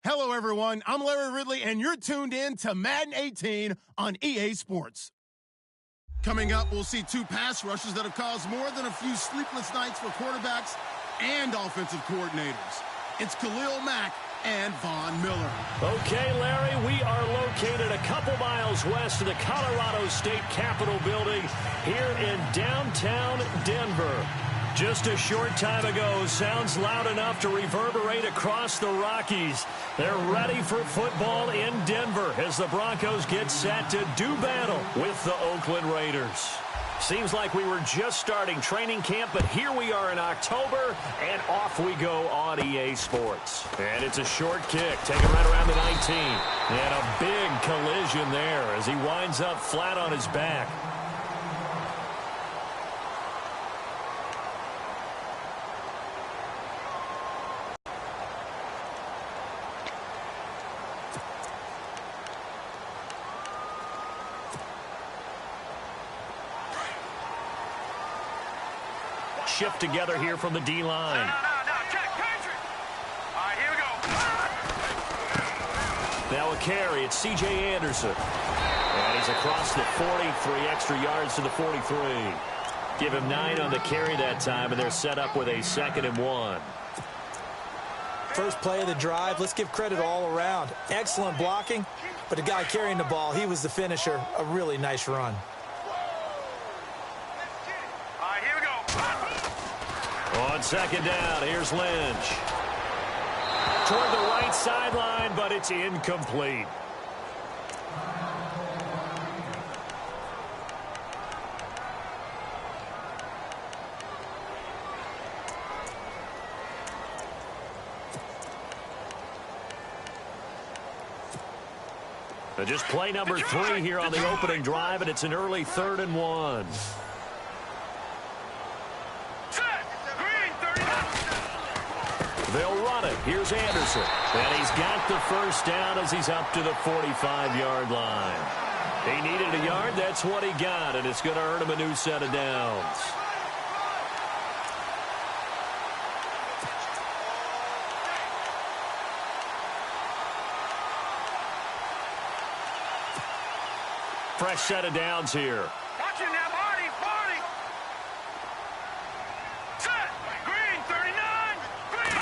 Hello, everyone. I'm Larry Ridley, and you're tuned in to Madden 18 on EA Sports. Coming up, we'll see two pass rushes that have caused more than a few sleepless nights for quarterbacks and offensive coordinators. It's Khalil Mack and Von Miller. Okay, Larry, we are located a couple miles west of the Colorado State Capitol building here in downtown Denver. Just a short time ago, sounds loud enough to reverberate across the Rockies. They're ready for football in Denver as the Broncos get set to do battle with the Oakland Raiders. Seems like we were just starting training camp, but here we are in October, and off we go on EA Sports. And it's a short kick, taken right around the 19. And a big collision there as he winds up flat on his back. Shift together here from the D-line. Now a carry, it's C.J. Anderson. And he's across the 43 extra yards to the 43. Give him 9 on the carry that time, and they're set up with a 2nd and 1. First play of the drive, let's give credit all around. Excellent blocking, but the guy carrying the ball, he was the finisher. A really nice run. On 2nd down, here's Lynch. Toward the right sideline, but it's incomplete. Just play number 3 here on the opening drive, and it's an early 3rd and 1. They'll run it. Here's Anderson. And he's got the first down as he's up to the 45-yard line. He needed a yard. That's what he got, and it's going to earn him a new set of downs. Fresh set of downs here. Watch it now, Marty. Set. Green, 39. Green.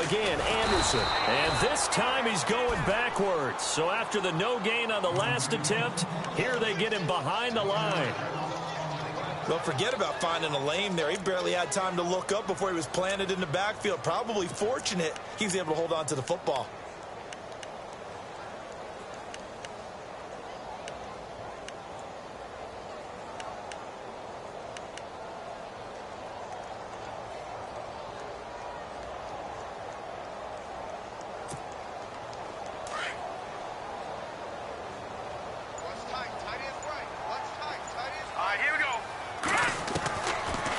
Again, Anderson. And this time he's going backwards. So after the no gain on the last attempt, here they get him behind the line. Well, forget about finding a lane there. He barely had time to look up before he was planted in the backfield. Probably fortunate he was able to hold on to the football.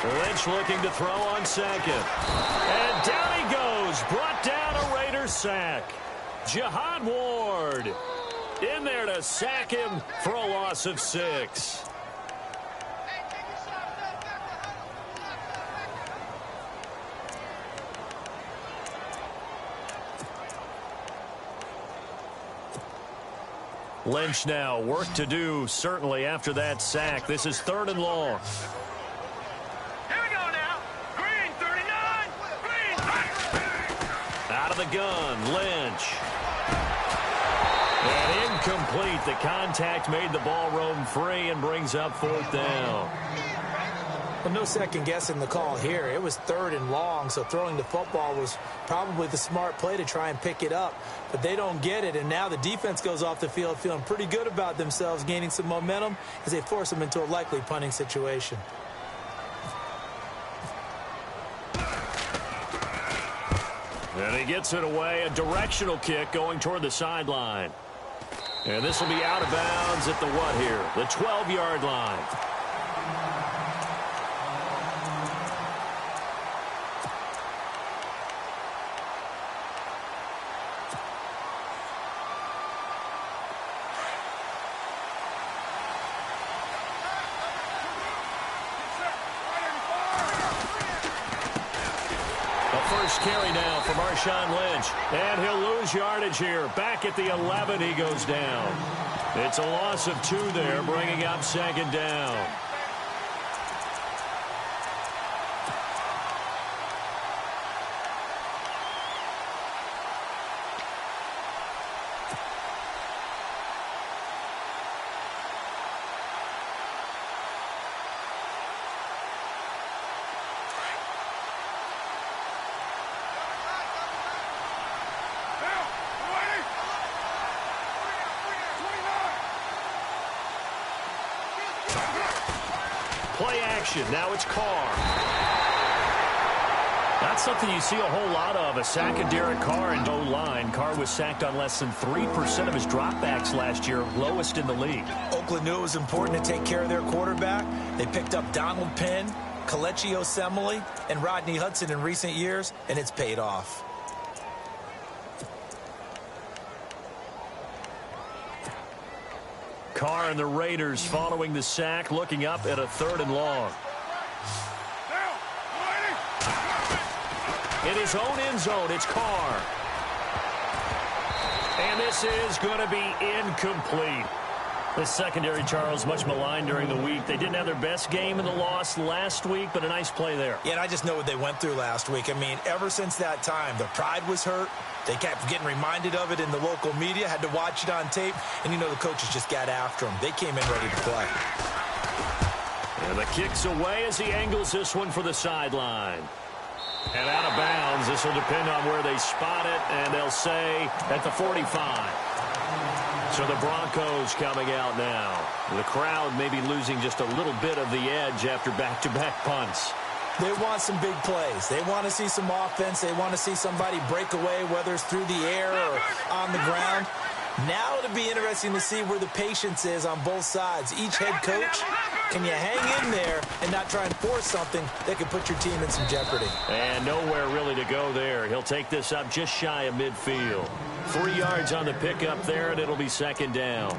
Lynch looking to throw on 2nd. And down he goes. Brought down a Raiders sack. Jihad Ward in there to sack him for a loss of 6. Lynch now, work to do certainly after that sack. This is 3rd and long. Out of the gun, Lynch. And incomplete. The contact made the ball roam free and brings up 4th down. Well, no second guessing the call here. It was 3rd and long, so throwing the football was probably the smart play to try and pick it up. But they don't get it, and now the defense goes off the field feeling pretty good about themselves, gaining some momentum as they force them into a likely punting situation. And he gets it away, a directional kick going toward the sideline. And this will be out of bounds at the what here? The 12-yard line. first carry now for Marshawn Lynch. And he'll lose yardage here. Back at the 11, he goes down. It's a loss of 2 there, bringing up second down. Play action. Now it's Carr. That's something you see a whole lot of, a sack of Derek Carr and O-line. Carr was sacked on less than 3% of his dropbacks last year, lowest in the league. Oakland knew it was important to take care of their quarterback. They picked up Donald Penn, Kelechi Osemele, and Rodney Hudson in recent years, and it's paid off. Carr and the Raiders following the sack, looking up at a 3rd and long. In his own end zone, it's Carr. And this is going to be incomplete. The secondary, Charles, much maligned during the week. They didn't have their best game in the loss last week, but a nice play there. Yeah, and I just know what they went through last week. I mean, ever since that time, their pride was hurt. They kept getting reminded of it in the local media, had to watch it on tape, and you know the coaches just got after them. They came in ready to play. And the kick's away as he angles this one for the sideline. And out of bounds. This will depend on where they spot it, and they'll say at the 45. So the Broncos coming out now. The crowd maybe losing just a little bit of the edge after back-to-back punts. They want some big plays. They want to see some offense. They want to see somebody break away, whether it's through the air or on the ground. Now it'll be interesting to see where the patience is on both sides. Each head coach, can you hang in there and not try and force something that could put your team in some jeopardy? And nowhere really to go there. He'll take this up just shy of midfield. 3 yards on the pickup there, and it'll be second down.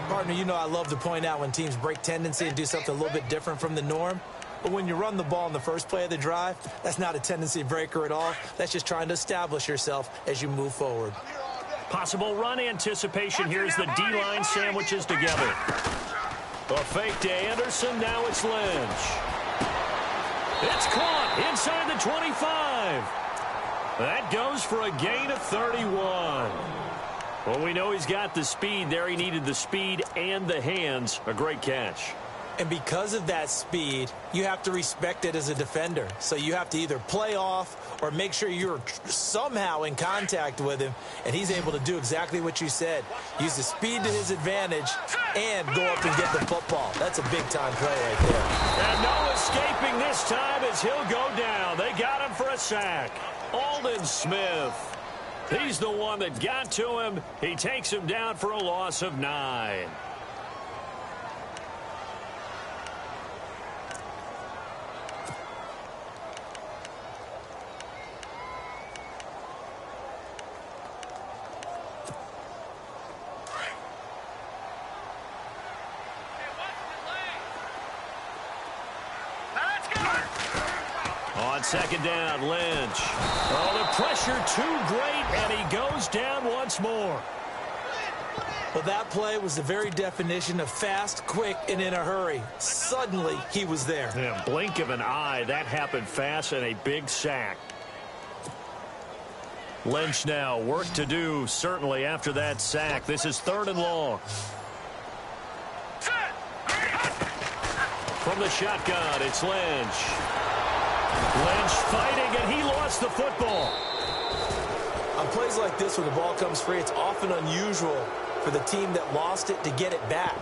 Partner, you know I love to point out when teams break tendency and do something a little bit different from the norm. But when you run the ball in the first play of the drive, that's not a tendency breaker at all. That's just trying to establish yourself as you move forward. Possible run anticipation. Here's the D-line sandwiches together. A fake to Anderson. Now it's Lynch. It's caught inside the 25. That goes for a gain of 31. Well, we know he's got the speed there. He needed the speed and the hands. A great catch. And because of that speed, you have to respect it as a defender. So you have to either play off or make sure you're somehow in contact with him, and he's able to do exactly what you said. Use the speed to his advantage and go up and get the football. That's a big-time play right there. And no escaping this time as he'll go down. They got him for a sack. Aldon Smith. He's the one that got to him. He takes him down for a loss of 9. On second down, Lynch. Oh, the pressure too great, and he goes down once more. Well, that play was the very definition of fast, quick, and in a hurry. Suddenly, he was there. Yeah, blink of an eye. That happened fast, and a big sack. Lynch now, work to do, certainly, after that sack. This is 3rd and long. From the shotgun, it's Lynch. Lynch fighting, and he lost the football. On plays like this where the ball comes free, it's often unusual for the team that lost it to get it back.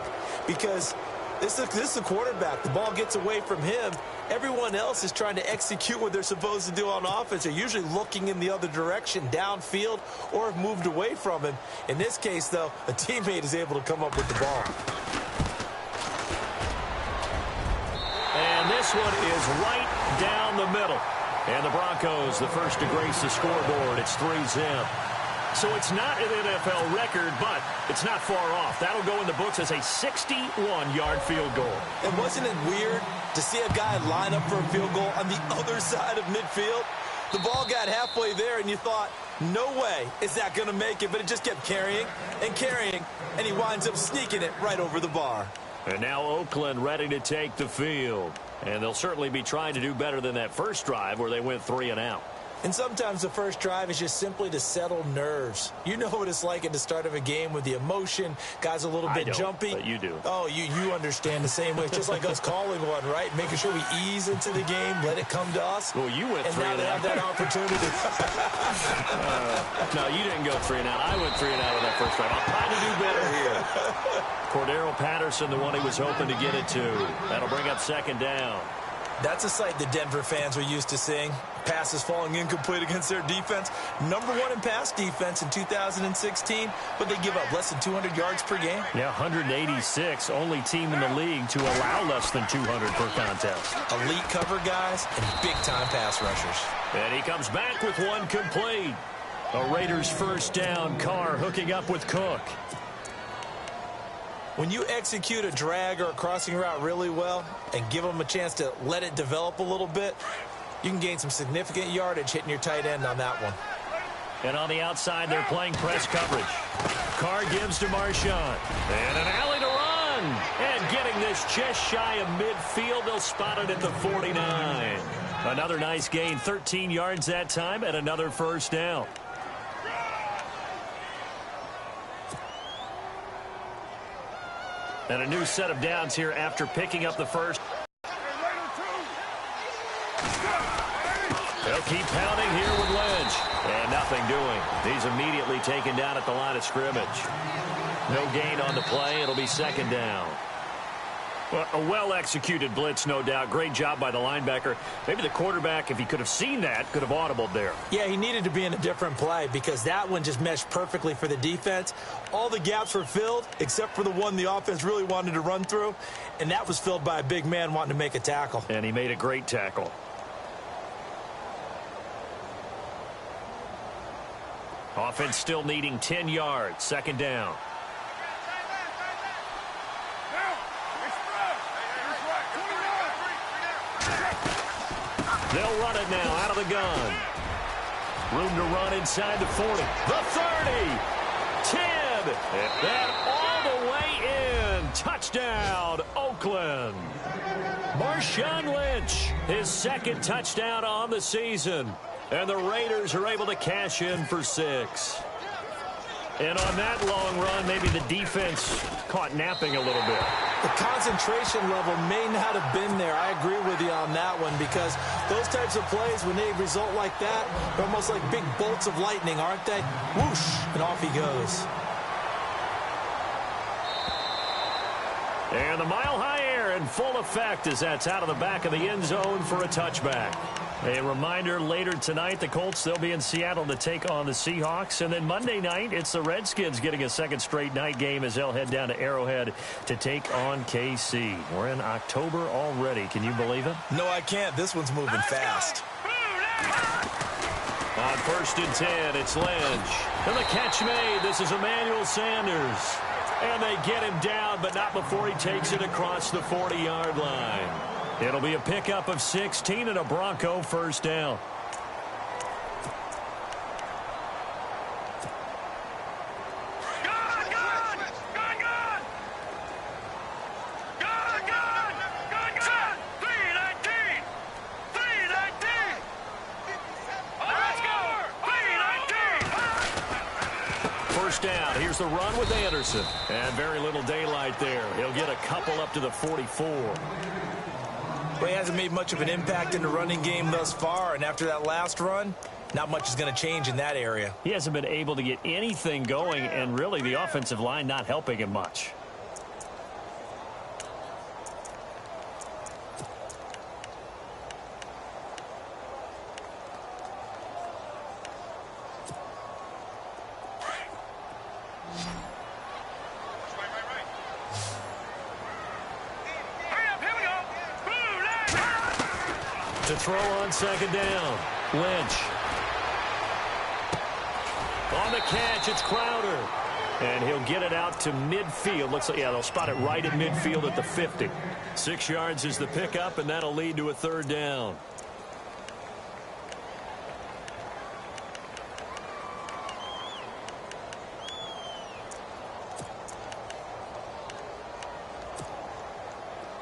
Because this is a quarterback. The ball gets away from him. Everyone else is trying to execute what they're supposed to do on offense. They're usually looking in the other direction, downfield, or have moved away from him. In this case, though, a teammate is able to come up with the ball. And this one is right down the middle. And the Broncos, the first to grace the scoreboard. It's 3-zip. So it's not an NFL record, but it's not far off. That'll go in the books as a 61-yard field goal. And wasn't it weird to see a guy line up for a field goal on the other side of midfield? The ball got halfway there, and you thought, no way is that going to make it, but it just kept carrying and carrying, and he winds up sneaking it right over the bar. And now Oakland ready to take the field. And they'll certainly be trying to do better than that first drive where they went 3 and out. And sometimes the first drive is just simply to settle nerves. You know what it's like at the start of a game with the emotion. Guys a little bit jumpy. But you do. Oh, you understand the same way. It's just like us calling one, right? Making sure we ease into the game, let it come to us. Well, you went 3 and out. And now they have that opportunity. No, you didn't go 3 and out. I went 3 and out on that first drive. I'll try to do better here. Cordero Patterson, the one he was hoping to get it to. That'll bring up second down. That's a sight the Denver fans were used to seeing. Passes falling incomplete against their defense. Number 1 in pass defense in 2016, but they give up less than 200 yards per game. Yeah, 186. Only team in the league to allow less than 200 per contest. Elite cover guys and big-time pass rushers. And he comes back with one complete. A Raiders first down. Carr hooking up with Cook. When you execute a drag or a crossing route really well and give them a chance to let it develop a little bit, you can gain some significant yardage hitting your tight end on that one. And on the outside, they're playing press coverage. Carr gives to Marshawn. And an alley to run. And getting this just shy of midfield. They'll spot it at the 49. Another nice gain, 13 yards that time, and another first down. And a new set of downs here after picking up the first. They'll keep pounding here with Lynch. And nothing doing. He's immediately taken down at the line of scrimmage. No gain on the play. It'll be second down. Well, a well-executed blitz, no doubt. Great job by the linebacker. Maybe the quarterback, if he could have seen that, could have audibled there. Yeah, he needed to be in a different play because that one just meshed perfectly for the defense. All the gaps were filled except for the one the offense really wanted to run through, and that was filled by a big man wanting to make a tackle. And he made a great tackle. Offense still needing 10 yards. Second down. They'll run it now out of the gun. Room to run inside the 40. The 30. 10. And all the way in. Touchdown, Oakland. Marshawn Lynch, his second touchdown on the season. And the Raiders are able to cash in for 6. And on that long run, maybe the defense caught napping a little bit. The concentration level may not have been there. I agree with you on that one because those types of plays, when they result like that, they're almost like big bolts of lightning, aren't they? Whoosh, and off he goes. And the mile-high air in full effect as that's out of the back of the end zone for a touchback. A reminder, later tonight, the Colts, they'll be in Seattle to take on the Seahawks. And then Monday night, it's the Redskins getting a second straight night game as they'll head down to Arrowhead to take on KC. We're in October already. Can you believe it? No, I can't. This one's moving fast. On 1st and 10, it's Lynch. And the catch made. This is Emmanuel Sanders. And they get him down, but not before he takes it across the 40-yard line. It'll be a pickup of 16 and a Bronco first down. First down. Here's the run with Anderson. And very little daylight there. He'll get a couple up to the 44. Well, he hasn't made much of an impact in the running game thus far, and after that last run, not much is going to change in that area. He hasn't been able to get anything going, and really the offensive line not helping him much. To throw on second down. Lynch. On the catch, it's Crowder. And he'll get it out to midfield. Looks like, yeah, they'll spot it right at midfield at the 50. 6 yards is the pickup, and that'll lead to a third down.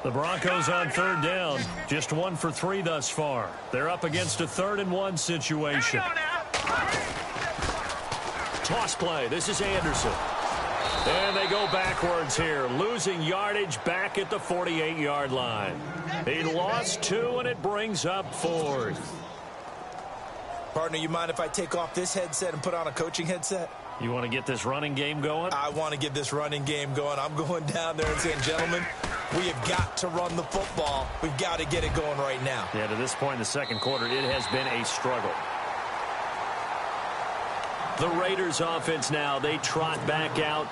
The Broncos on third down. Just 1 for 3 thus far. They're up against a 3rd and 1 situation. Toss play. This is Anderson. And they go backwards here, losing yardage back at the 48-yard line. He lost 2, and it brings up 4th. Partner, you mind if I take off this headset and put on a coaching headset? You want to get this running game going? I want to get this running game going. I'm going down there and saying, gentlemen, we have got to run the football. We've got to get it going right now. Yeah, to this point in the second quarter, it has been a struggle. The Raiders offense now, they trot back out.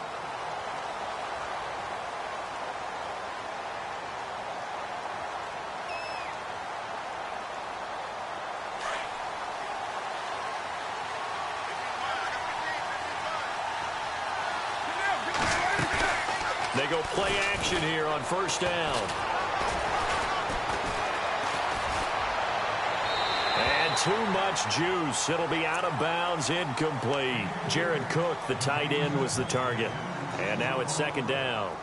They go play action here on first down. And too much juice. It'll be out of bounds, incomplete. Jared Cook, the tight end, was the target. And now it's second down.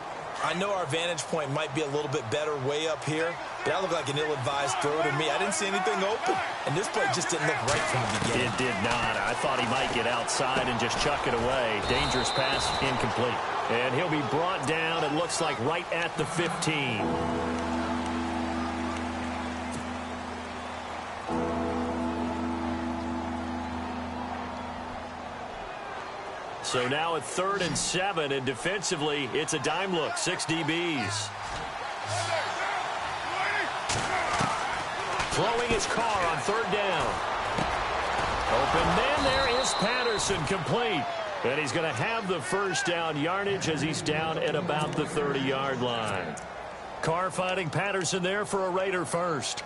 I know our vantage point might be a little bit better way up here, but that looked like an ill-advised throw to me. I didn't see anything open, and this play just didn't look right from the beginning. It did not. I thought he might get outside and just chuck it away. Dangerous pass, incomplete. And he'll be brought down, it looks like, right at the 15. So now at 3rd and 7, and defensively, it's a dime look, 6 DBs. Throwing his car on 3rd down. Open man, there is Patterson, complete. And he's going to have the first down yardage as he's down at about the 30-yard line. Carr finding Patterson there for a Raider first.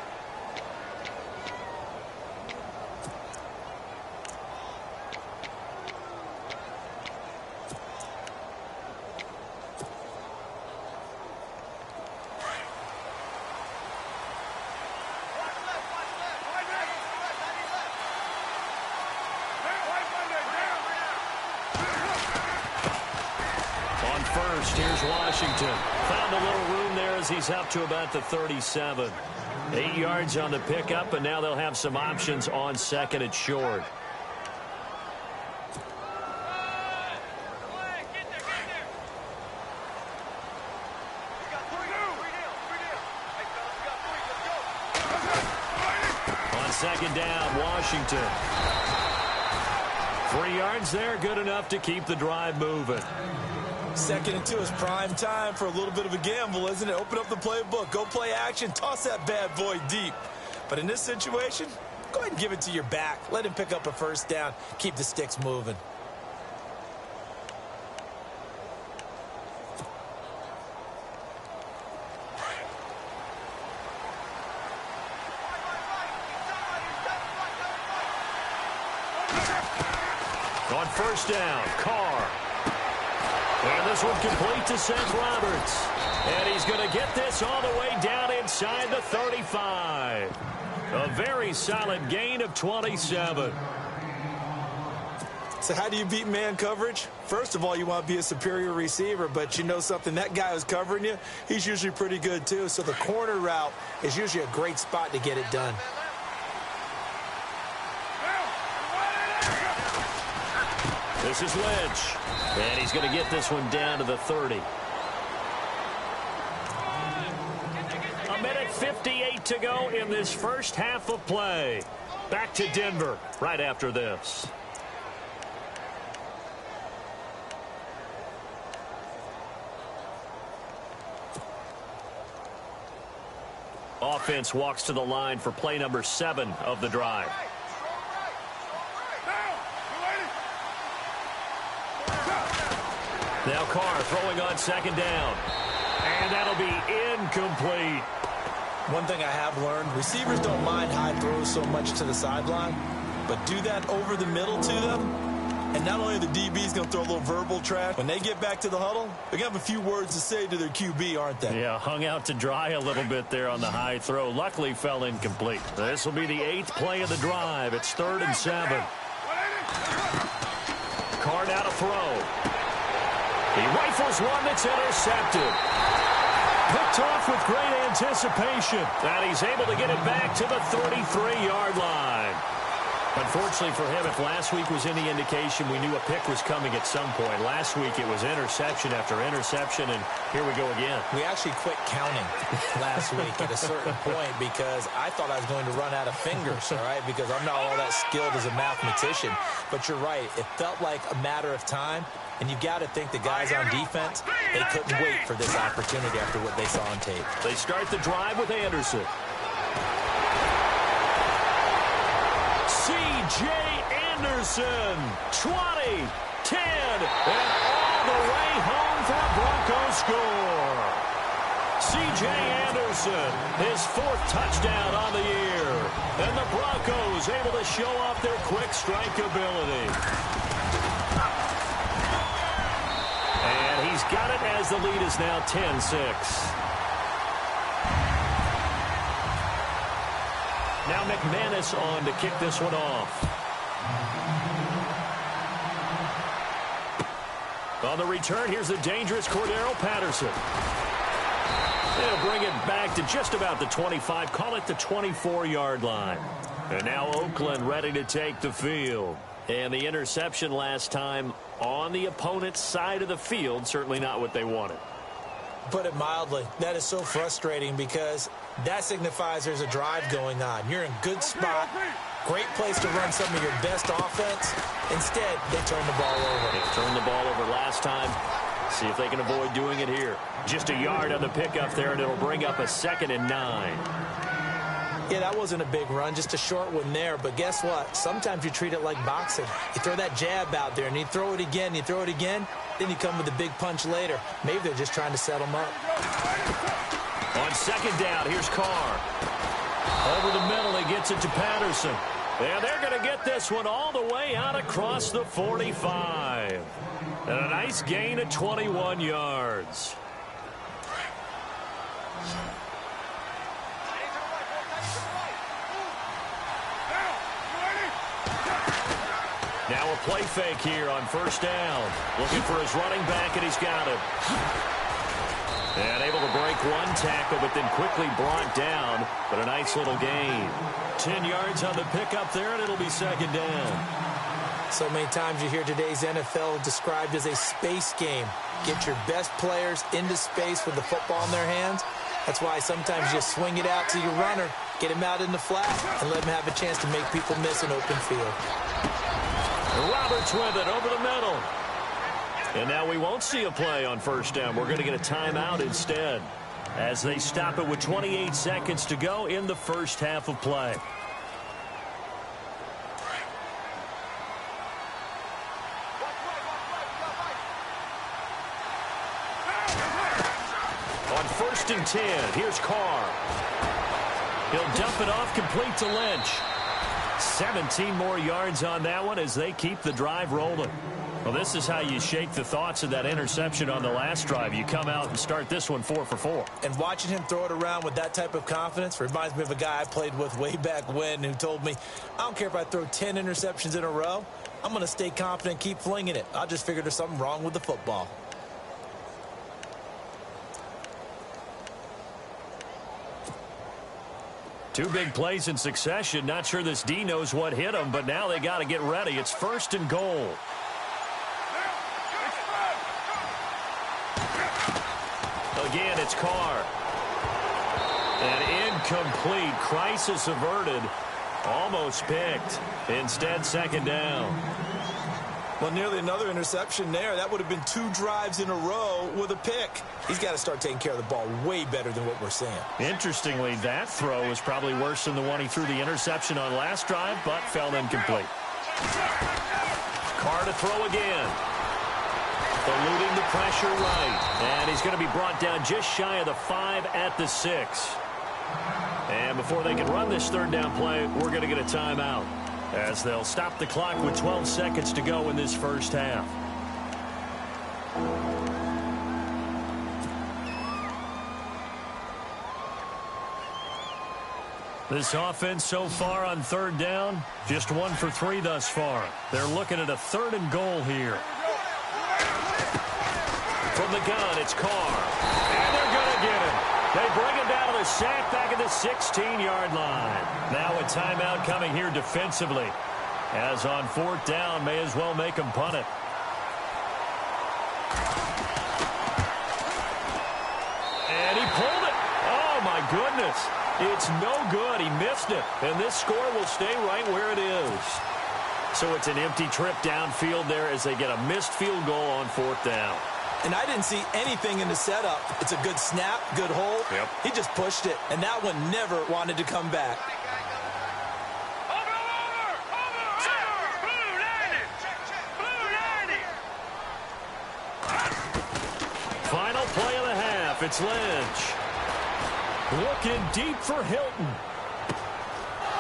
Here's Washington. Found a little room there as he's up to about the 37. 8 yards on the pickup, and now they'll have some options on 2nd and short. On 2nd down, Washington. 3 yards there, good enough to keep the drive moving. 2nd and 2 is prime time for a little bit of a gamble, isn't it? Open up the playbook, go play action, toss that bad boy deep. But in this situation, go ahead and give it to your back. Let him pick up a first down. Keep the sticks moving. On first down, Carr. And this one complete to Seth Roberts. And he's going to get this all the way down inside the 35. A very solid gain of 27. So how do you beat man coverage? First of all, you want to be a superior receiver, but you know something, that guy who's covering you, he's usually pretty good too. So the corner route is usually a great spot to get it done. This is Lynch. And he's going to get this one down to the 30. A minute 58 to go in this first half of play. Back to Denver right after this. Offense walks to the line for play number 7 of the drive. Now Carr throwing on 2nd down. And that'll be incomplete. One thing I have learned, receivers don't mind high throws so much to the sideline, but do that over the middle to them, and not only are the DBs going to throw a little verbal trash, when they get back to the huddle, they're going to have a few words to say to their QB, aren't they? Yeah, hung out to dry a little bit there on the high throw. Luckily fell incomplete. This will be the 8th play of the drive. It's 3rd and 7. Carr now to throw. He rifles one that's intercepted. Picked off with great anticipation. And he's able to get it back to the 33-yard line. Unfortunately for him, if last week was any indication, we knew a pick was coming at some point. Last week it was interception after interception, and here we go again. We actually quit counting last week at a certain point because I thought I was going to run out of fingers, all right, because I'm not all that skilled as a mathematician. But you're right. It felt like a matter of time, and you've got to think the guys on defense, they couldn't wait for this opportunity after what they saw on tape. They start the drive with Anderson. C.J. Anderson, 20, 10, and all the way home for a Broncos score. C.J. Anderson, his 4th touchdown on the year. And the Broncos able to show off their quick strike ability. And he's got it as the lead is now 10-6. Now McManus on to kick this one off. On the return, here's the dangerous Cordero Patterson. They'll bring it back to just about the 25, call it the 24-yard line. And now Oakland ready to take the field. And the interception last time on the opponent's side of the field, certainly not what they wanted. Put it mildly, that is so frustrating because that signifies there's a drive going on. You're in a good spot, great place to run some of your best offense. Instead, they turn the ball over. They turned the ball over last time. See if they can avoid doing it here. Just a yard on the pickup there, and it'll bring up a 2nd and 9. Yeah, that wasn't a big run, just a short one there. But guess what? Sometimes you treat it like boxing. You throw that jab out there, and you throw it again, you throw it again, then you come with a big punch later. Maybe they're just trying to set them up. On 2nd down, here's Carr. Over the middle, he gets it to Patterson. And they're going to get this one all the way out across the 45. And a nice gain of 21 yards. Now a play fake here on 1st down. Looking for his running back, and he's got him. And able to break one tackle, but then quickly brought down. But a nice little gain. 10 yards on the pickup there, and it'll be 2nd down. So many times you hear today's NFL described as a space game. Get your best players into space with the football in their hands. That's why sometimes you just swing it out to your runner, get him out in the flat, and let him have a chance to make people miss an open field. Roberts with it over the middle. And now we won't see a play on 1st down. We're going to get a timeout instead as they stop it with 28 seconds to go in the first half of play. On 1st and 10, here's Carr. He'll dump it off complete to Lynch. 17 more yards on that one as they keep the drive rolling. Well, this is how you shake the thoughts of that interception on the last drive. You come out and start this one 4 for 4. And watching him throw it around with that type of confidence reminds me of a guy I played with way back when who told me, I don't care if I throw 10 interceptions in a row. I'm going to stay confident and keep flinging it. I just figured there's something wrong with the football. Two big plays in succession. Not sure this D knows what hit him, but now they got to get ready. It's 1st and goal. Again, it's Carr. An incomplete. Crisis averted. Almost picked. Instead, 2nd down. Well, nearly another interception there. That would have been 2 drives in a row with a pick. He's got to start taking care of the ball way better than what we're seeing. Interestingly, that throw was probably worse than the one he threw the interception on last drive, but fell incomplete. Carr to throw again. Eluding the pressure right. And he's going to be brought down just shy of the 5 at the 6. And before they can run this 3rd down play, we're going to get a timeout, as they'll stop the clock with 12 seconds to go in this first half. This offense so far on 3rd down, just 1 for 3 thus far. They're looking at a 3rd and goal here. From the gun, it's Carr. And they're going to get him. They bring him down to the sack back at the 16-yard line. Now a timeout coming here defensively. As on 4th down, may as well make him punt it. And he pulled it. Oh, my goodness. It's no good. He missed it. And this score will stay right where it is. So it's an empty trip downfield there as they get a missed field goal on 4th down. And I didn't see anything in the setup. It's a good snap, good hold. Yep. He just pushed it, and that one never wanted to come back. Final play of the half. It's Lynch. Looking deep for Hilton.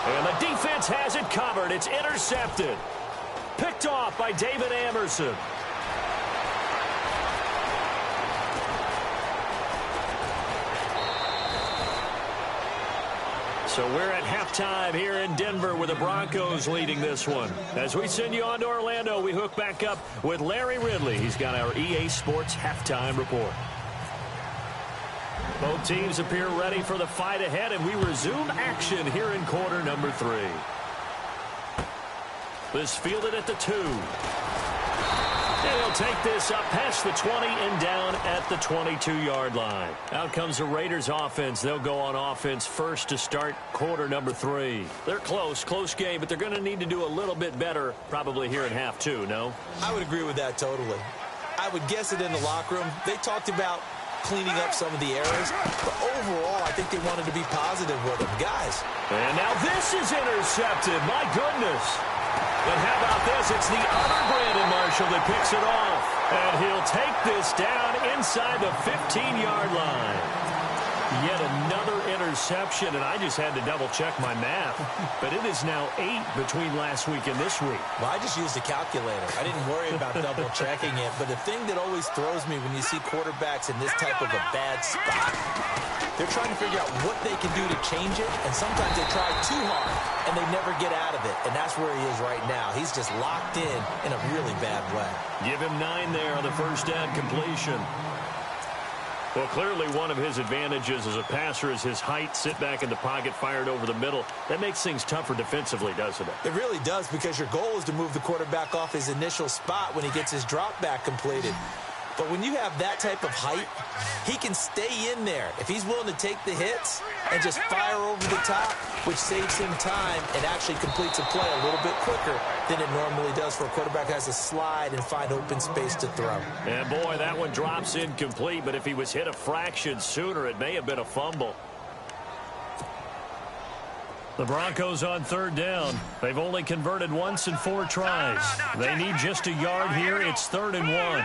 And the defense has it covered. It's intercepted. Picked off by David Amerson. So we're at halftime here in Denver with the Broncos leading this one. As we send you on to Orlando, we hook back up with Larry Ridley. He's got our EA Sports halftime report. Both teams appear ready for the fight ahead, and we resume action here in quarter number 3. This fielded at the 2. And he'll take this up past the 20 and down at the 22-yard line. Out comes the Raiders offense. They'll go on offense first to start quarter number 3. They're close game, but they're going to need to do a little bit better probably here in half 2, no? I would agree with that totally. I would guess it in the locker room. They talked about cleaning up some of the errors, but overall, I think they wanted to be positive with them. Guys. And now this is intercepted. My goodness. And how about this? It's the other Brandon Marshall that picks it off. And he'll take this down inside the 15-yard line. Yet another interception, and I just had to double-check my math. But it is now 8 between last week and this week. Well, I just used a calculator. I didn't worry about double-checking it. But the thing that always throws me when you see quarterbacks in this type of a bad spot, they're trying to figure out what they can do to change it, and sometimes they try too hard, and they never get out of it. And that's where he is right now. He's just locked in a really bad way. Give him 9 there on the first down completion. Well, clearly one of his advantages as a passer is his height, sit back in the pocket, fired over the middle. That makes things tougher defensively, doesn't it? It really does, because your goal is to move the quarterback off his initial spot when he gets his drop back completed. But when you have that type of height, he can stay in there if he's willing to take the hits and just fire over the top, which saves him time and actually completes a play a little bit quicker than it normally does for a quarterback who has to slide and find open space to throw. And boy, that one drops incomplete, but if he was hit a fraction sooner, it may have been a fumble. The Broncos on 3rd down. They've only converted once in 4 tries. They need just a yard here. It's 3rd and 1.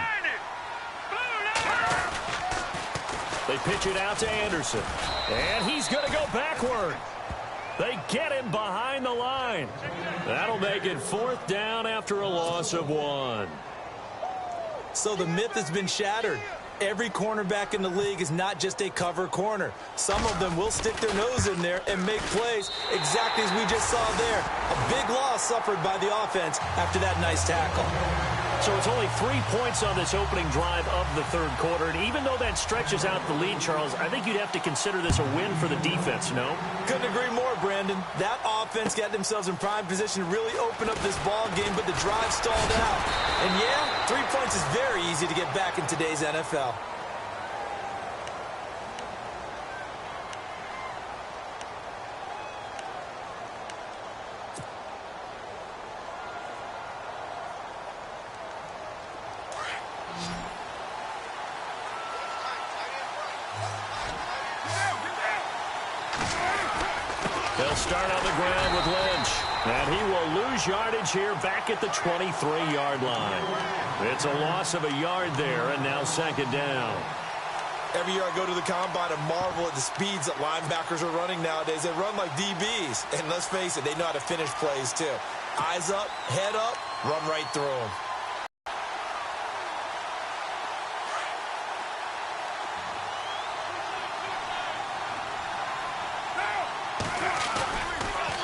They pitch it out to Anderson. And he's going to go backward. They get him behind the line. That'll make it 4th down after a loss of 1. So the myth has been shattered. Every cornerback in the league is not just a cover corner. Some of them will stick their nose in there and make plays exactly as we just saw there. A big loss suffered by the offense after that nice tackle. So it's only 3 points on this opening drive of the 3rd quarter. And even though that stretches out the lead, Charles, I think you'd have to consider this a win for the defense, no? Couldn't agree more, Brandon. That offense got themselves in prime position to really open up this ball game, but the drive stalled out. And yeah, 3 points is very easy to get back in today's NFL. They'll start on the ground with Lynch. And he will lose yardage here back at the 23-yard line. It's a loss of a yard there, and now 2nd down. Every year I go to the combine and marvel at the speeds that linebackers are running nowadays. They run like DBs. And let's face it, they know how to finish plays too. Eyes up, head up, run right through them.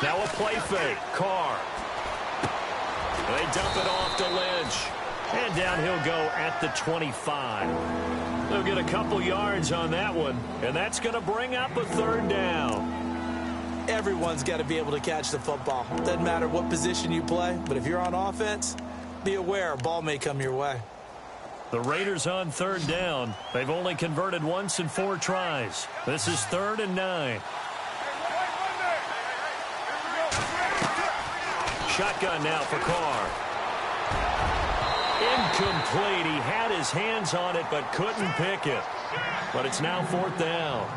Now a play fake. Carr. They dump it off to Lynch. And down he'll go at the 25. They'll get a couple yards on that one, and that's going to bring up a third down. Everyone's got to be able to catch the football. Doesn't matter what position you play, but if you're on offense, be aware a ball may come your way. The Raiders on third down. They've only converted once in 4 tries. This is 3rd and 9. Shotgun now for Carr. Incomplete. He had his hands on it but couldn't pick it. But it's now 4th down.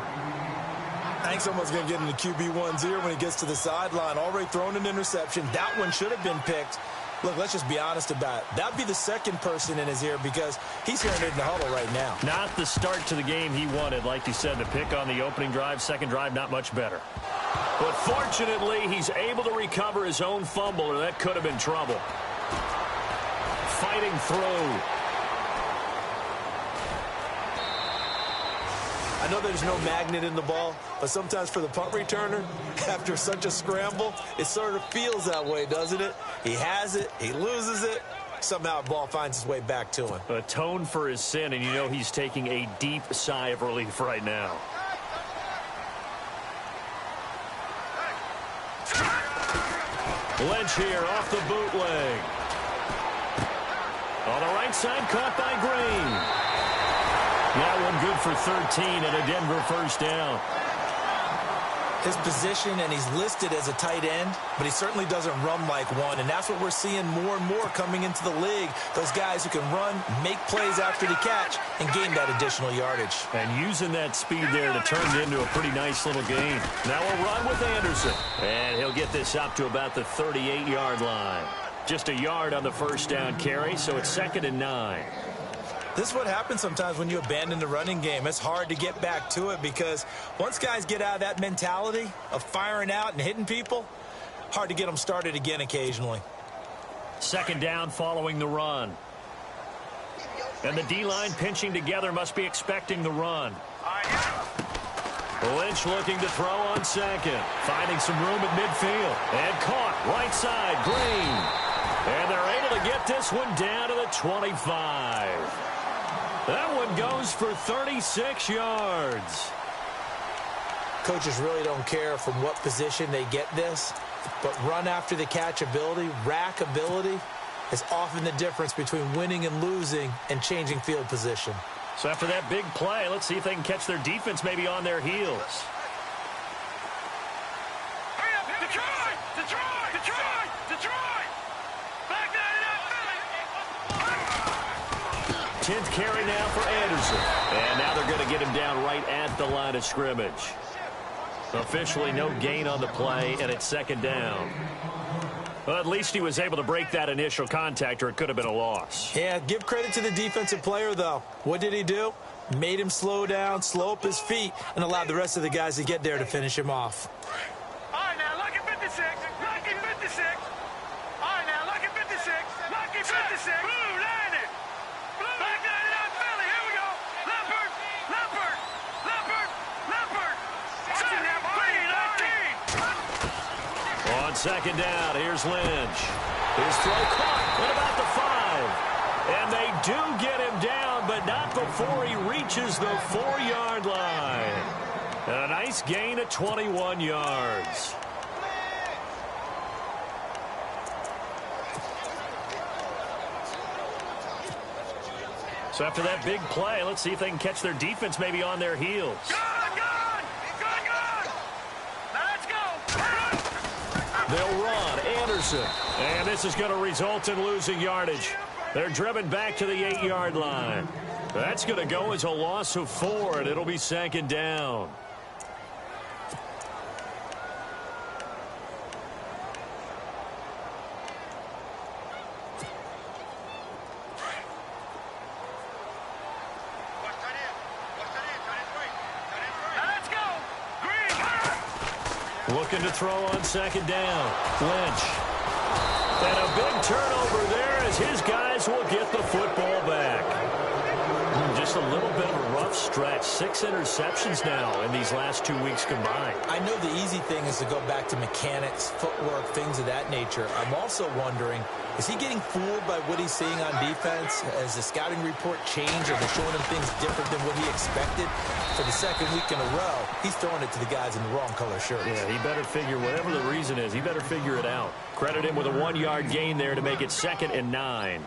I think someone's going to get into QB1's ear when he gets to the sideline. Already thrown an interception. That one should have been picked. Look, let's just be honest about it. That'd be the second person in his ear because he's hearing it in the huddle right now. Not the start to the game he wanted. Like you said, the pick on the opening drive, second drive, not much better. But fortunately, he's able to recover his own fumble, or that could have been trouble. Fighting through. I know there's no magnet in the ball, but sometimes for the punt returner, after such a scramble, it sort of feels that way, doesn't it? He has it, he loses it, somehow the ball finds its way back to him. Atone for his sin, and you know he's taking a deep sigh of relief right now. Lynch here off the bootleg. On the right side, caught by Green. That one good for 13 and a Denver first down. His position, and he's listed as a tight end, but he certainly doesn't run like one, and that's what we're seeing more and more coming into the league. Those guys who can run, make plays after the catch, and gain that additional yardage. And using that speed there to turn it into a pretty nice little game. Now we'll run with Anderson. And he'll get this up to about the 38-yard line. Just a yard on the first down carry, so it's 2nd and 9. This is what happens sometimes when you abandon the running game. It's hard to get back to it because once guys get out of that mentality of firing out and hitting people, hard to get them started again occasionally. 2nd down following the run. And the D-line pinching together, must be expecting the run. Lynch looking to throw on second. Finding some room at midfield. And caught right side, Green. And they're able to get this one down to the 25. That one goes for 36 yards. Coaches really don't care from what position they get this, but run after the catch ability, rack ability, is often the difference between winning and losing and changing field position. So after that big play, let's see if they can catch their defense maybe on their heels. Detroit! Back that up, 10th carry now for Anderson. And now they're going to get him down right at the line of scrimmage. Officially no gain on the play, and it's 2nd down. Well, at least he was able to break that initial contact, or it could have been a loss. Yeah, give credit to the defensive player, though. What did he do? Made him slow down, slow up his feet, and allowed the rest of the guys to get there to finish him off. All right, now, lucky 56. Lucky 56. All right, now, lucky 56. Lucky 56. Blue, line it. Blue, back that up, Philly. Here we go. Leopard. Set now, green, 19. On 2nd down, here's Lynch. His throw caught at about the 5. And they do get him down, but not before he reaches the 4-yard line. And a nice gain of 21 yards. So after that big play, let's see if they can catch their defense maybe on their heels. Good. Now let's go. They'll run. Anderson. And this is going to result in losing yardage. They're driven back to the 8-yard line. That's going to go as a loss of 4, and it'll be 2nd down. Looking to throw on 2nd down. Lynch. And a big turnover there as his guys will get the football back. Just just a little bit of a rough stretch. 6 interceptions now in these last 2 weeks combined. I know the easy thing is to go back to mechanics, footwork, things of that nature. I'm also wondering, is he getting fooled by what he's seeing on defense? Has the scouting report changed? Are they showing him things different than what he expected? For the second week in a row, he's throwing it to the guys in the wrong color shirts. Yeah, he better figure, whatever the reason is, he better figure it out. Credit him with a 1-yard gain there to make it 2nd and 9.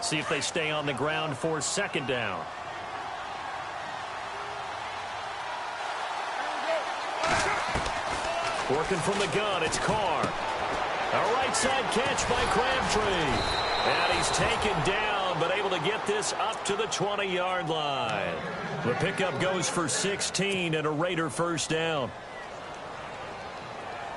See if they stay on the ground for 2nd down. Working from the gun, it's Carr. A right side catch by Crabtree. And he's taken down, but able to get this up to the 20-yard line. The pickup goes for 16 and a Raider first down.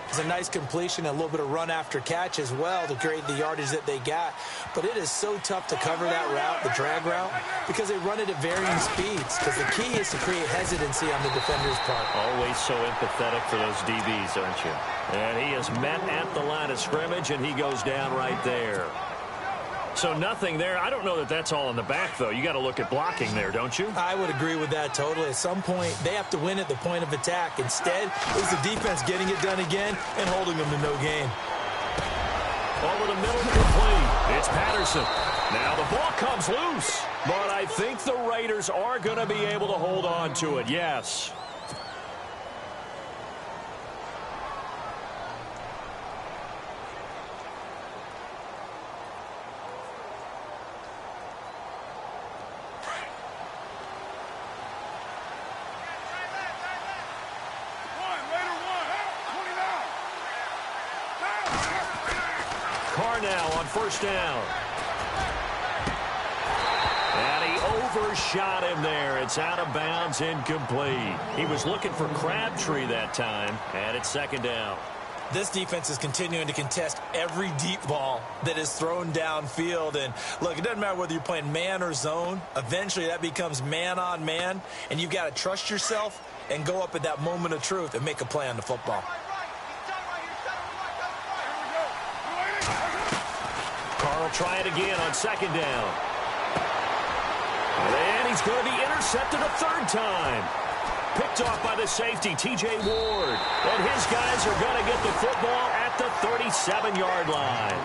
It's a nice completion, a little bit of run after catch as well to create the yardage that they got. But it is so tough to cover that route, the drag route, because they run it at varying speeds. Because the key is to create hesitancy on the defender's part. Always so empathetic for those DBs, aren't you? And he is met at the line of scrimmage, and he goes down right there. So nothing there. I don't know that that's all in the back, though. You got to look at blocking there, don't you? I would agree with that totally. At some point, they have to win at the point of attack. Instead, it was the defense getting it done again and holding them to no gain. Over the middle, complete. It's Patterson. Now the ball comes loose, but I think the Raiders are going to be able to hold on to it, yes. Now on first down. And he overshot him there. It's out of bounds, incomplete. He was looking for Crabtree that time, and it's 2nd down. This defense is continuing to contest every deep ball that is thrown downfield. And, look, it doesn't matter whether you're playing man or zone. Eventually, that becomes man on man, and you've got to trust yourself and go up at that moment of truth and make a play on the football. Carl try it again on 2nd down. And he's going to be intercepted a 3rd time. Picked off by the safety, T.J. Ward. And his guys are going to get the football at the 37-yard line.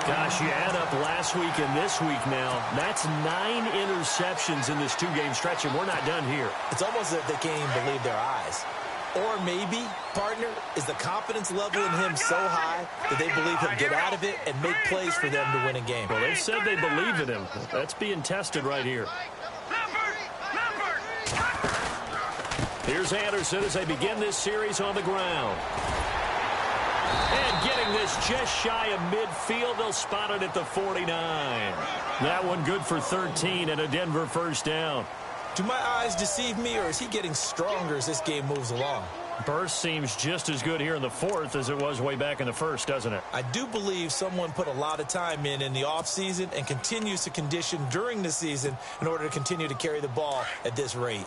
Gosh, you add up last week and this week now. That's 9 interceptions in this 2-game stretch, and we're not done here. It's almost as if they can't even believe their eyes. Or maybe, partner, is the confidence level in him so high that they believe he'll get out of it and make plays for them to win a game. Well, they've said they believe in him. That's being tested right here. Here's Anderson as they begin this series on the ground. And getting this just shy of midfield, they'll spot it at the 49. That one good for 13 and a Denver first down. Do my eyes deceive me, or is he getting stronger as this game moves along? Burst seems just as good here in the 4th as it was way back in the 1st, doesn't it? I do believe someone put a lot of time in the offseason and continues to condition during the season in order to continue to carry the ball at this rate.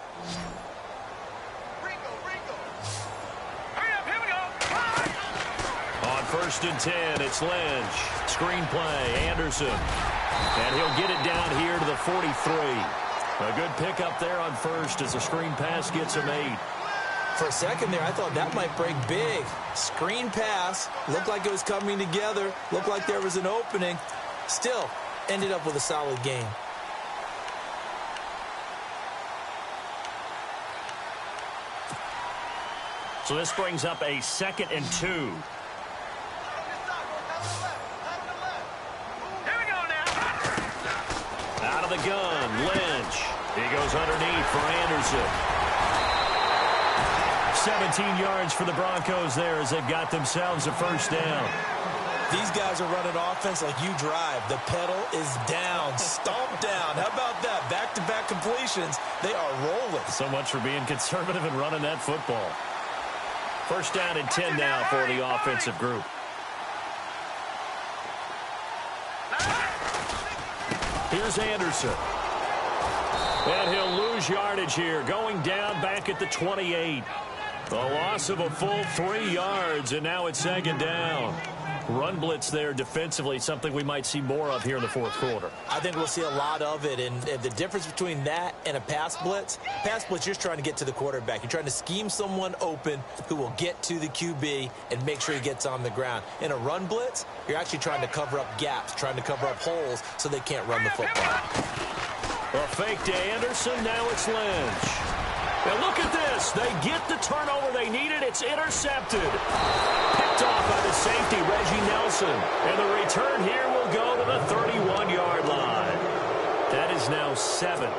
On 1st and 10, it's Lynch. Screen play, Anderson. And he'll get it down here to the 43. A good pickup there on 1st as the screen pass gets him 8. For a second there, I thought that might break big. Screen pass. Looked like it was coming together. Looked like there was an opening. Still, ended up with a solid game. So this brings up a 2nd and 2. Here we go now. Out of the gun, Lynch. He goes underneath for Anderson. 17 yards for the Broncos there as they've got themselves a first down. These guys are running offense like you drive. The pedal is down, stomped down. How about that? Back-to-back completions. They are rolling. So much for being conservative and running that football. First down and 10 now for the offensive group. Here's Anderson. And he'll lose yardage here, going down back at the 28. A loss of a full 3 yards, and now it's 2nd down. run blitz there defensively, something we might see more of here in the fourth quarter. I think we'll see a lot of it, and the difference between that and a pass blitz, you're just trying to get to the quarterback. You're trying to scheme someone open who will get to the QB and make sure he gets on the ground. In a run blitz, you're actually trying to cover up gaps, trying to cover up holes so they can't run the football. A fake to Anderson, now it's Lynch. And look at this. They get the turnover they needed. It's intercepted. Picked off by the safety, Reggie Nelson. And the return here will go to the 31-yard line. That is now seven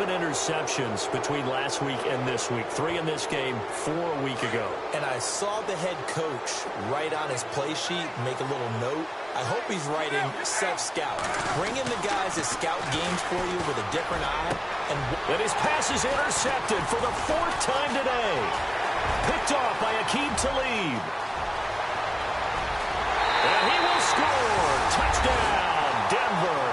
interceptions between last week and this week. 3 in this game, 4 a week ago. And I saw the head coach write on his play sheet, make a little note. I hope he's writing self-scout. Bring in the guys that scout games for you with a different eye. And his pass is intercepted for the 4th time today. Picked off by Aqib Talib. And he will score. Touchdown, Denver.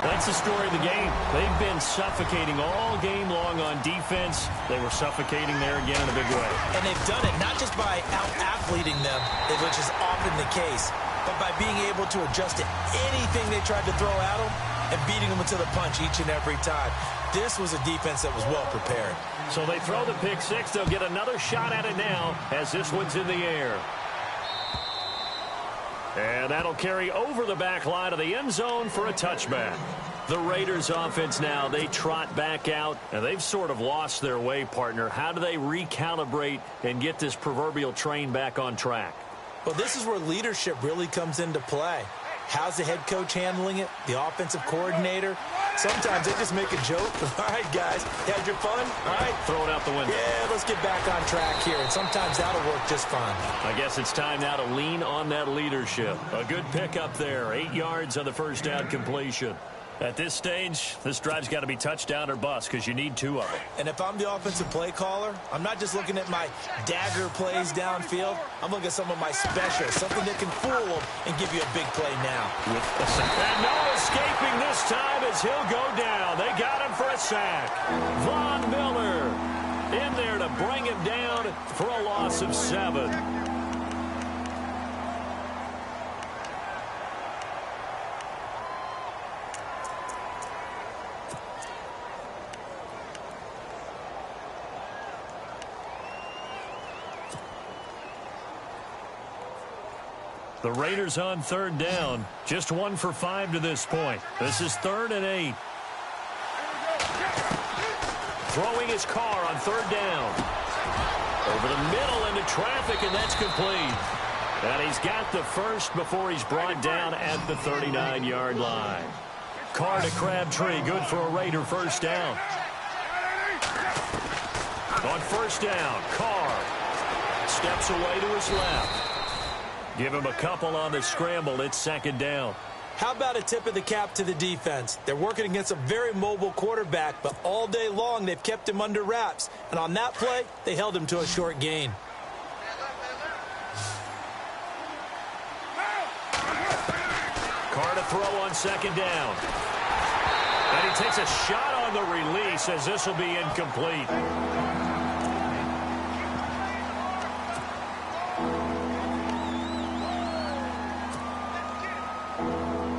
That's the story of the game. They've been suffocating all game long on defense. They were suffocating there again in a big way. And they've done it not just by out-athleting them, which is often the case, but by being able to adjust to anything they tried to throw at them and beating them into the punch each and every time. This was a defense that was well prepared. So they throw the pick six. They'll get another shot at it now as this one's in the air. And that'll carry over the back line of the end zone for a touchback. The Raiders offense now, they trot back out, and they've sort of lost their way, partner. How do they recalibrate and get this proverbial train back on track? Well, this is where leadership really comes into play. How's the head coach handling it? The offensive coordinator? Sometimes they just make a joke. All right, guys, you had your fun? All right. Throw it out the window. Yeah, let's get back on track here. And sometimes that'll work just fine. I guess it's time now to lean on that leadership. A good pickup there. 8 yards on the first down completion. At this stage, this drive's got to be touchdown or bust because you need 2 of them. And if I'm the offensive play caller, I'm not just looking at my dagger plays downfield. I'm looking at some of my specials, something that can fool them and give you a big play now. And no escaping this time as he'll go down. They got him for a sack. Von Miller in there to bring him down for a loss of 7. The Raiders on 3rd down. Just 1 for 5 to this point. This is 3rd and 8. Throwing his car on 3rd down. Over the middle into traffic, and that's complete. And he's got the first before he's brought down at the 39-yard line. Carr to Crabtree. Good for a Raider first down. On 1st down, Carr steps away to his left. Give him a couple on the scramble. It's 2nd down. How about a tip of the cap to the defense? They're working against a very mobile quarterback, but all day long they've kept him under wraps. And on that play, they held him to a short gain. Carr to throw on 2nd down. And he takes a shot on the release as this will be incomplete.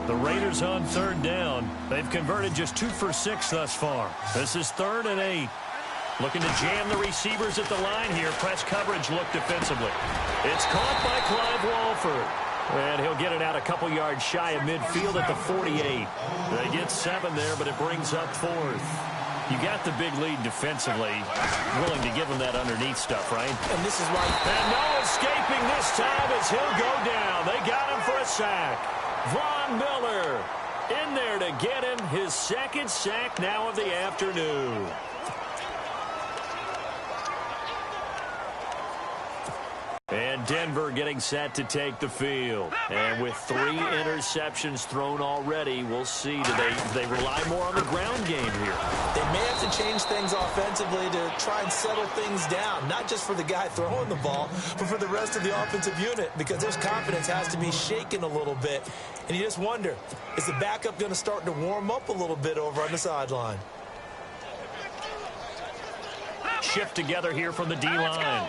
The Raiders on 3rd down. They've converted just 2 for 6 thus far. This is 3rd and 8. Looking to jam the receivers at the line here. Press coverage look defensively. It's caught by Clive Walford. And he'll get it out a couple yards shy of midfield at the 48. They get 7 there, but it brings up 4th. You got the big lead defensively. Willing to give him that underneath stuff, right? And this is why. And no escaping this time as he'll go down. They got him for a sack. Von Miller in there to get him his 2nd sack now of the afternoon. And Denver getting set to take the field. And with 3 interceptions thrown already, we'll see. Do they rely more on the ground game here? They may have to change things offensively to try and settle things down, not just for the guy throwing the ball, but for the rest of the offensive unit, because his confidence has to be shaken a little bit. And you just wonder, is the backup going to start to warm up a little bit over on the sideline? Shift together here from the D-line.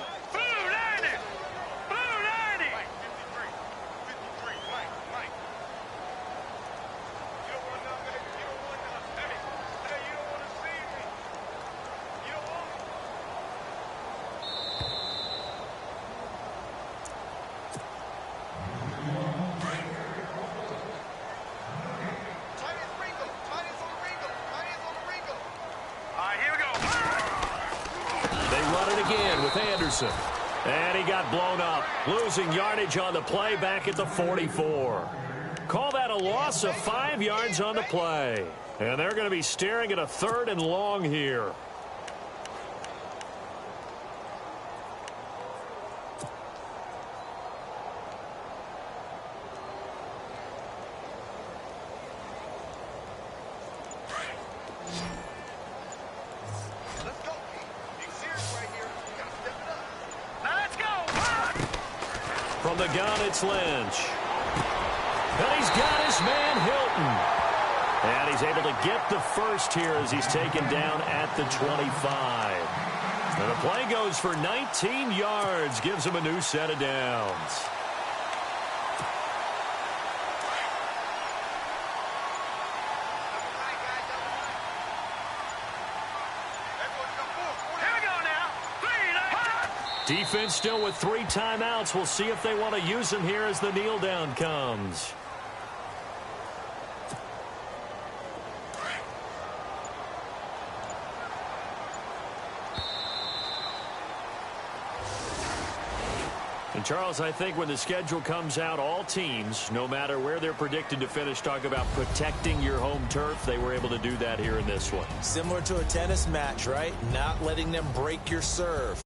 again with Anderson. And he got blown up, losing yardage on the play back at the 44. Call that a loss of 5 yards on the play. And they're going to be staring at a 3rd and long here. From the gun, it's Lynch. And he's got his man, Hilton. And he's able to get the first here as he's taken down at the 25. And the play goes for 19 yards, gives him a new set of downs. Defense still with 3 timeouts. We'll see if they want to use them here as the kneel down comes. And Charles, I think when the schedule comes out, all teams, no matter where they're predicted to finish, talk about protecting your home turf. They were able to do that here in this one. Similar to a tennis match, right? Not letting them break your serve.